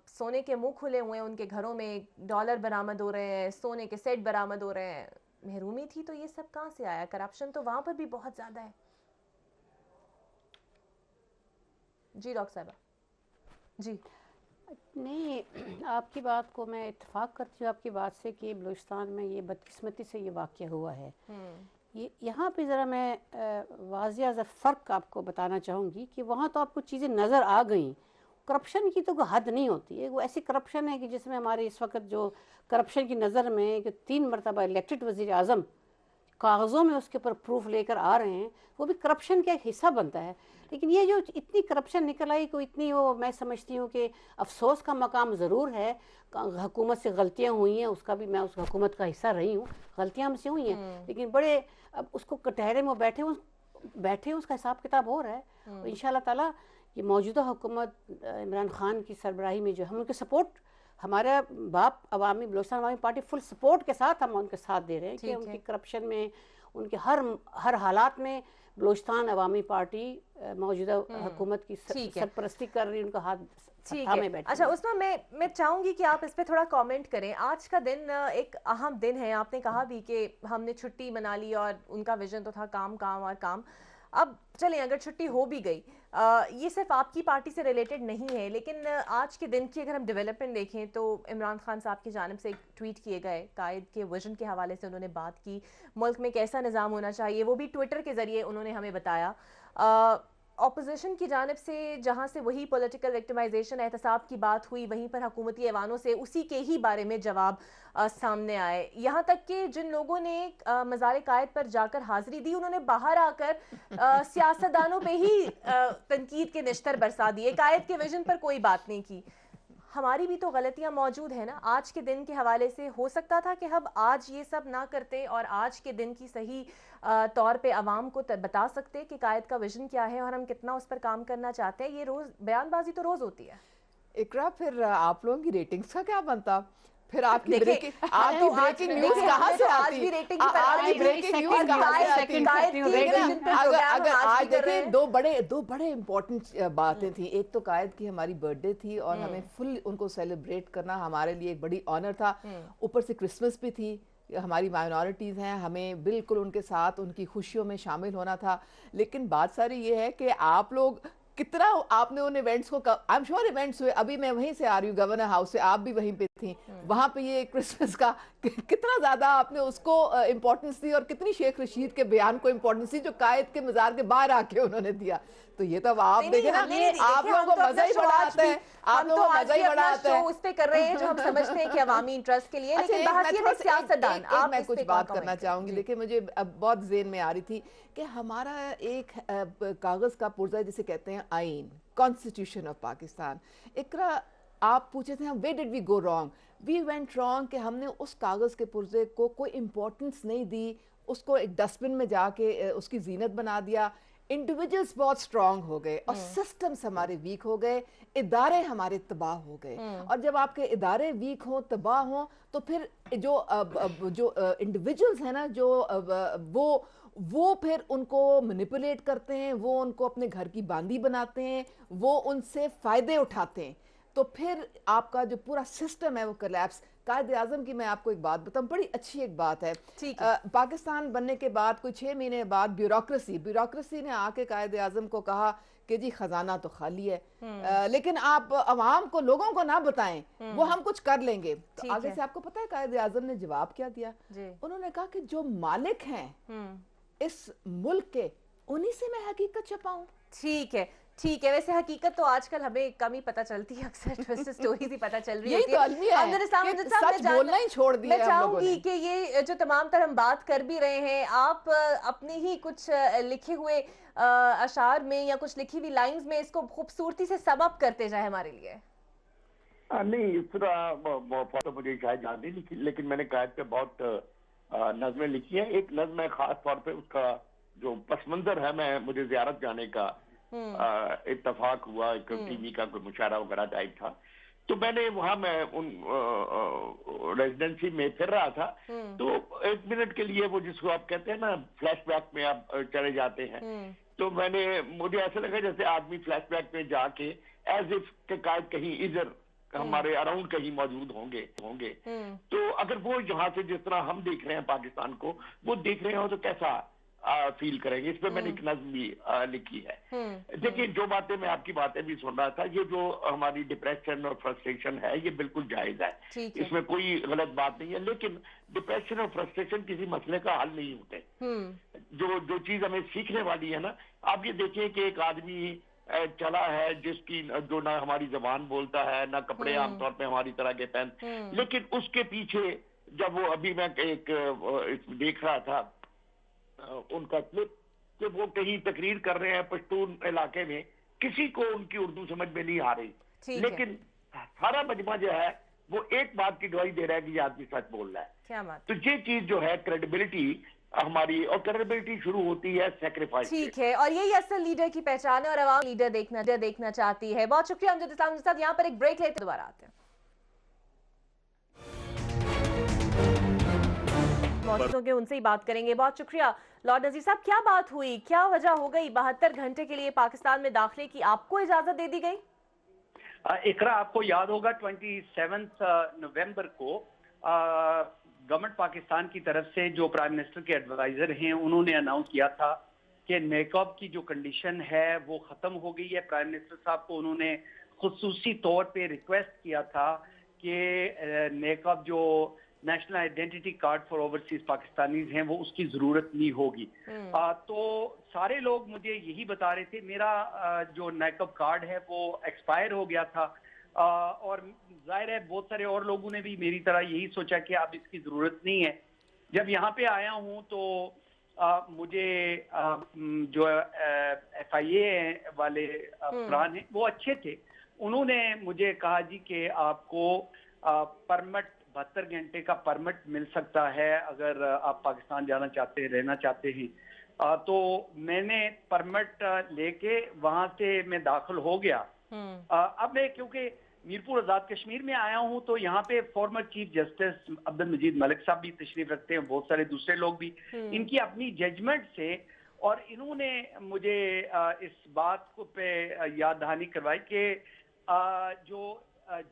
सोने के मुंह खुले हुए हैं, उनके घरों में डॉलर बरामद हो रहे हैं, सोने के सेट बरामद हो रहे हैं, महरूमी थी तो ये सब कहाँ से आया? करप्शन तो वहाँ पर भी बहुत ज़्यादा है। जी डॉक्टर साहबा। जी नहीं, आपकी बात को मैं इत्तेफाक करती हूँ आपकी बात से कि बलूचिस्तान में ये बदकिस्मती से ये वाक़या हुआ है। ये यहाँ पे ज़रा मैं वाज़िया ज़रा फ़र्क आपको बताना चाहूँगी कि वहाँ तो आपको चीज़ें नज़र आ गई। करप्शन की तो कोई हद नहीं होती है, वो ऐसी करप्शन है कि जिसमें हमारे इस वक्त जो करप्शन की नज़र में कि 3 मरतबा इलेक्टेड वज़ीर आज़म कागज़ों में उसके ऊपर प्रूफ लेकर आ रहे हैं, वो भी करप्शन का एक हिस्सा बनता है। लेकिन ये जो इतनी करप्शन निकल आई, कोई इतनी वो मैं समझती हूँ कि अफसोस का मकाम ज़रूर है। हुकूमत से गलतियाँ हुई हैं, उसका भी मैं उस हुकूमत का हिस्सा रही हूँ, गलतियाँ हमसे हुई हैं, लेकिन बड़े अब उसको कटहरे में बैठे उसका हिसाब किताब हो रहा है। और इंशाअल्लाह ताला ये मौजूदा हुकूमत इमरान खान की सरबराही में जो हम उनके सपोर्ट, हमारा बाप बलूचिस्तान अवामी पार्टी फुल सपोर्ट के साथ हम उनके साथ दे रहे हैं कि उनकी करप्शन में, उनके हर हालात में बलूचिस्तान अवामी पार्टी मौजूदा हुकूमत की सरपरस्ती कर रही है, उनका हाथ सत्ता में बैठे। अच्छा, उसमें मैं चाहूंगी कि आप इस पे थोड़ा कमेंट करें। आज का दिन एक अहम दिन है, आपने कहा भी कि हमने छुट्टी मना ली और उनका विजन तो था काम काम और काम। अब चलें, अगर छुट्टी हो भी गई, ये सिर्फ आपकी पार्टी से रिलेटेड नहीं है, लेकिन आज के दिन की अगर हम डेवलपमेंट देखें तो इमरान खान साहब की जानिब से एक ट्वीट किए गए, कायद के विजन के हवाले से उन्होंने बात की, मुल्क में कैसा निज़ाम होना चाहिए, वो भी ट्विटर के ज़रिए उन्होंने हमें बताया। ऑपोजिशन की जानिब से जहाँ से वही पॉलिटिकल विक्टिमाइजेशन एहतसाब की बात हुई, वहीं पर हुकूमती ऐवानों से उसी के ही बारे में जवाब सामने आए। यहाँ तक कि जिन लोगों ने मज़ार कायद पर जाकर हाजिरी दी, उन्होंने बाहर आकर सियासतदानों पे ही तनकीद के निश्तर बरसा दिए, कायद के विजन पर कोई बात नहीं की। हमारी भी तो गलतियां मौजूद है ना। आज के दिन के हवाले से हो सकता था कि हम आज ये सब ना करते और आज के दिन की सही तौर पे आवाम को बता सकते कि कायद का विजन क्या है और हम कितना उस पर काम करना चाहते हैं। ये रोज बयानबाजी तो रोज होती है। इकरा, फिर आप लोगों की रेटिंग्स का क्या बनता? फिर आपकी ब्रेकिंग न्यूज कहाँ से आती? आपकी ब्रेकिंग न्यूज कहाँ से आती? अगर आज देखें, दो बड़े इंपॉर्टेंट बातें थी। एक तो कायद की हमारी बर्थडे थी और हमें फुल उनको सेलिब्रेट करना हमारे लिए एक बड़ी ऑनर था। ऊपर से क्रिसमस भी थी, हमारी माइनॉरिटीज़ हैं, हमें बिल्कुल उनके साथ उनकी खुशियों में शामिल होना था। लेकिन बात सारी ये है कि आप लोग कितना आपने उन इवेंट्स को, आई एम श्योर इवेंट्स हुए, अभी मैं वहीं से आ रही हूँ गवर्नर हाउस से, आप भी वहीं पे थी, वहां पे ये क्रिसमस का कितना ज्यादा आपने उसको इम्पोर्टेंस दी और कितनी शेख रशीद के बयान को इम्पोर्टेंस दी जो कायद के मज़ार के बाहर आके उन्होंने दिया। तो ये तो आप देखें ना, आप लोगों को मजा ही बड़ा आता है, आप लोगों को मजा ही बड़ा आता है। उस पे कर रहे हैं जो हम समझते हैं कि अवामी इंटरेस्ट के लिए। लेकिन मैं कुछ बात करना चाहूंगी। देखिए, मुझे अब बहुत ज़हन में आ रही थी कि हमारा एक कागज का पुर्जा जिसे कहते हैं आईन, कॉन्स्टिट्यूशन ऑफ पाकिस्तान। इकरा, आप पूछे थे where did we go wrong? We went wrong कि हमने उस कागज के पुर्जे को कोई इंपॉर्टेंस नहीं दी, उसको एक डस्टबिन में जाके उसकी जीनत बना दिया। इंडिविजुअल्स बहुत स्ट्रांग हो गए और सिस्टम्स हमारे वीक हो गए, इदारे हमारे तबाह हो गए। और जब आपके इदारे वीक हों, तबाह हों, तो फिर जो इंडिविजुअल्स हैं ना, जो वो फिर उनको मैनिपुलेट करते हैं, वो उनको अपने घर की बांदी बनाते हैं, वो उनसे फायदे उठाते हैं। तो फिर आपका जो पूरा सिस्टम है वो कोलैप्स। कायद आज़म की मैं आपको एक बात बताऊं, बड़ी अच्छी एक बात है। पाकिस्तान बनने के बाद कोई 6 महीने बाद ब्यूरोक्रेसी ने आके कायद आज़म को कहा कि जी खजाना तो खाली है, लेकिन आप अवाम को, लोगों को ना बताएं, वो हम कुछ कर लेंगे। तो आगे से आपको पता है कायद आज़म ने जवाब क्या दिया? उन्होंने कहा कि जो मालिक हैं इस मुल्क के, उन्हीं से मैं हकीकत छुपाऊं। ठीक है। वैसे हकीकत तो आजकल हमें कम ही पता चलती है, अक्सर ट्विस्ट स्टोरीज ही पता चल रही है। सच बोलना ही छोड़ दिया। मैं चाहूंगी कि ये जो तमाम तर हम बात कर भी रहे हैं, आप अपने ही कुछ लिखे हुए अशार में या कुछ लिखी हुई लाइंस में इसको खूबसूरती से सम अप करते जाए हमारे लिए। नहीं, इस तरह तो मुझे शायद याद नहीं लिखी, लेकिन मैंने कायद पे बहुत नज़में लिखी है। एक नज़्म है खास तौर पे, उसका जो पस मंजर है, मुझे ज़ियारत जाने का इत्तफाक हुआ, एक टीवी का कोई मुशायरा वगैरह टाइप था, तो मैंने वहां मैं उन रेजिडेंसी में फिर रहा था, तो 1 मिनट के लिए वो जिसको आप कहते हैं ना फ्लैशबैक में आप चले जाते हैं, तो मुझे ऐसा लगा जैसे आदमी फ्लैशबैक में जाके एज इफ के कायद कहीं इधर हमारे अराउंड कहीं मौजूद होंगे। तो अगर वो यहाँ से जिस तरह हम देख रहे हैं पाकिस्तान को, वो देख रहे हो तो कैसा फील करेंगे। इस पे मैंने एक नज्म भी लिखी है। देखिए, जो बातें मैं आपकी बातें भी सुन रहा था, ये जो हमारी डिप्रेशन और फ्रस्ट्रेशन है ये बिल्कुल जायज है, इसमें कोई गलत बात नहीं है। लेकिन डिप्रेशन और फ्रस्ट्रेशन किसी मसले का हल नहीं होते। जो चीज हमें सीखने वाली है ना, आप ये देखिए कि एक आदमी चला है जिसकी जो ना हमारी जबान बोलता है, ना कपड़े आमतौर पे हमारी तरह के पहन, लेकिन उसके पीछे जब वो, अभी मैं एक देख रहा था उनका क्लिप, कि वो कहीं तकरीर कर रहे हैं पश्तून इलाके में, किसी को उनकी उर्दू समझ में नहीं आ रही, लेकिन सारा मजमा जो है वो एक बात की गवाही दे रहा है कि ये आदमी सच बोल रहा है। क्या बात। तो ये चीज जो है क्रेडिबिलिटी हमारी, और क्रेडिबिलिटी शुरू होती है सेक्रीफाइस। ठीक है, और यही असल लीडर की पहचान है और आवाम लीडर देखना चाहती है। बहुत शुक्रिया अमजद इस्लाम के साथ। यहाँ पर एक ब्रेक लेते दोबारा आते हैं। मौजूद के उनसे ही बात करेंगे। बहुत शुक्रिया लॉर्ड नजीर साहब। क्या बात हुई, क्या वजह हो गई 72 घंटे के लिए पाकिस्तान में दाखिले की आपको इजाजत दे दी गई? इकरा, आपको याद होगा 27 नवंबर को गवर्नमेंट पाकिस्तान की तरफ से जो प्राइम मिनिस्टर के एडवाइजर हैं उन्होंने अनाउंस किया था कि नेकब की जो कंडीशन है वो ख़त्म हो गई है। प्राइम मिनिस्टर साहब को उन्होंने खुसूसी तौर पे रिक्वेस्ट किया था कि नेकब जो national identity card for overseas Pakistanis हैं वो उसकी ज़रूरत नहीं होगी। तो सारे लोग मुझे यही बता रहे थे, मेरा जो नेकब कार्ड है वो एक्सपायर हो गया था, और जाहिर है बहुत सारे और लोगों ने भी मेरी तरह यही सोचा कि अब इसकी ज़रूरत नहीं है। जब यहाँ पे आया हूँ तो मुझे जो FIA वाले अफरान हैं वो अच्छे थे। उन्होंने मुझे कहा जी कि आपको परमिट 72 घंटे का परमिट मिल सकता है अगर आप पाकिस्तान जाना चाहते हैं, रहना चाहते हैं। तो मैंने परमिट लेके वहां से मैं दाखिल हो गया। अब मैं क्योंकि मीरपुर आजाद कश्मीर में आया हूं तो यहाँ पे फॉर्मर चीफ जस्टिस अब्दुल मजीद मलिक साहब भी तशरीफ रखते हैं, बहुत सारे दूसरे लोग भी। इनकी अपनी जजमेंट से और इन्होंने मुझे इस बात को पे याद दहानी करवाई कि जो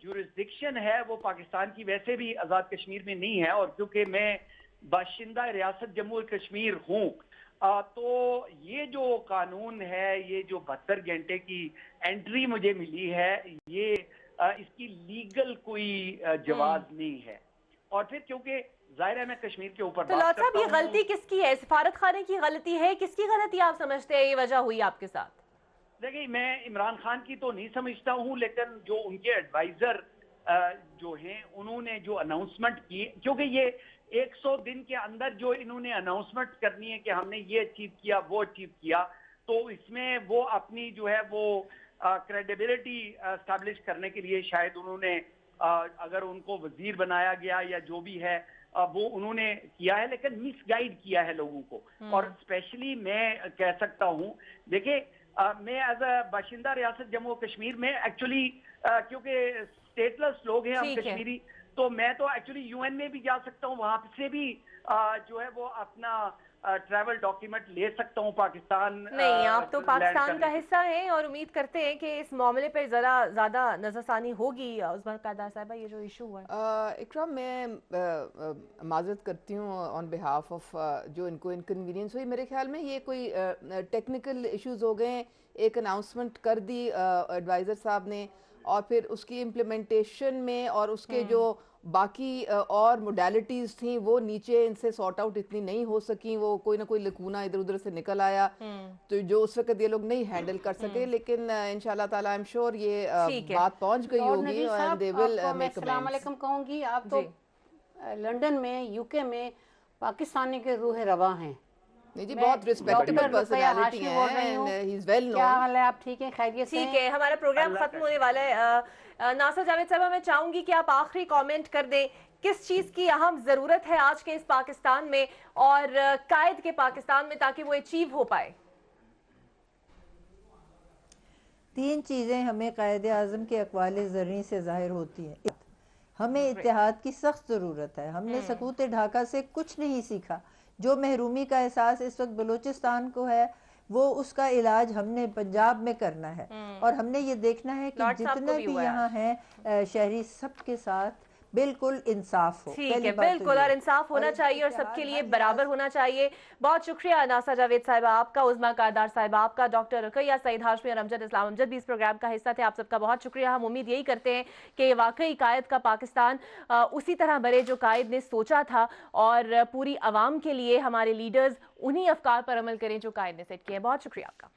जुरिस्डिक्शन है वो पाकिस्तान की वैसे भी आजाद कश्मीर में नहीं है, और क्योंकि मैं बाशिंदा रियासत जम्मू और कश्मीर हूँ तो ये जो कानून है, ये जो 72 घंटे की एंट्री मुझे मिली है, ये इसकी लीगल कोई जवाब नहीं है। और फिर क्योंकि जाहिर है मैं कश्मीर के ऊपर तो लॉर्ड साहब ये गलती किसकी है? सफारत खाने की गलती है? किसकी गलती आप समझते हैं ये वजह हुई आपके साथ? देखिए, मैं इमरान खान की तो नहीं समझता हूँ, लेकिन जो उनके एडवाइजर जो हैं उन्होंने जो अनाउंसमेंट की, क्योंकि ये 100 दिन के अंदर जो इन्होंने अनाउंसमेंट करनी है कि हमने ये अचीव किया वो अचीव किया, तो इसमें वो अपनी जो है वो क्रेडिबिलिटी एस्टैब्लिश करने के लिए शायद उन्होंने अगर उनको वजीर बनाया गया या जो भी है वो उन्होंने किया है, लेकिन मिसगाइड किया है लोगों को। और स्पेशली मैं कह सकता हूँ, देखिए मैं एज अ बाशिंदा रियासत जम्मू कश्मीर में एक्चुअली क्योंकि स्टेटलेस लोग हैं हम कश्मीरी, तो मैं तो एक्चुअली UN में भी जा सकता हूँ, वहां से भी जो है वो अपना ट्रैवल डॉक्यूमेंट ले सकता हूँ पाकिस्तान। नहीं, आप तो पाकिस्तान का हिस्सा हैं और उम्मीद करते हैं कि इस मामले पे जरा ज्यादा नजरसानी होगी। उस बार कायदा साहिबा ये जो इशू हुआ है, इकरा मैं माजरत करती हूँ ऑन बिहाफ ऑफ जो इनको इनकन्वीनियंस हुई। मेरे ख्याल में ये कोई टेक्निकल इश्यूज हो गए, एक अनाउंसमेंट कर दी एडवाइज़र साहब ने, और फिर उसकी इम्प्लीमेंटेशन में और उसके जो बाकी और मोडालिटीज़ थी वो नीचे इनसे सॉर्ट आउट इतनी नहीं हो सकी, वो कोई ना कोई लकूना इधर उधर से निकल आया, तो जो उस वक्त ये लोग नहीं हैंडल कर सके। लेकिन इंशाल्लाह ताला आई एम श्योर ये बात पहुंच गई होगी और दे विल मेक अ अस्सलाम वालेकुम कहूँगी। आप तो लंदन में, UK में पाकिस्तानी के रूह रवा हैं। नहीं जी, बहुत रिस्पेक्टेबल पर्सनालिटी है and he is well known. क्या हाल है, आप ठीक हैं, खैरियत से? ठीक है, हमारा प्रोग्राम खत्म होने वाला है। नासिर जावेद साहब, मैं चाहूंगी कि आप आखिरी कमेंट कर दें, किस चीज की अहम जरूरत है आज के इस पाकिस्तान में और कायद के पाकिस्तान में ताकि वो अचीव हो पाए? 3 चीज़ें हमें कायद आज़म के अक़वाल ज़रनी से ज़ाहिर होती हैं। हमें इत्तेहाद की सख्त ज़रूरत है। हमने सकूत ढाका से कुछ नहीं सीखा। जो महरूमी का एहसास इस वक्त बलूचिस्तान को है, वो उसका इलाज हमने पंजाब में करना है। और हमने ये देखना है कि जितने भी यहाँ हैं शहरी, सब के साथ बिल्कुल इंसाफ हो। ठीक है, बिल्कुल, और इंसाफ होना चाहिए और सबके लिए बराबर होना चाहिए। बहुत शुक्रिया नासा जावेद साहिबा आपका, उज़मा कारदार साहिबा आपका, डॉक्टर रुकैया सईद हाशमी और अमजद इस्लाम अमजद भी इस प्रोग्राम का हिस्सा थे। आप सबका बहुत शुक्रिया। हम उम्मीद यही करते हैं कि वाकई कायद का पाकिस्तान उसी तरह बने जो कायद ने सोचा था, और पूरी आवाम के लिए हमारे लीडर्स उन्हीं अफकार पर अमल करें जो कायद ने सेट किए हैं। बहुत शुक्रिया आपका।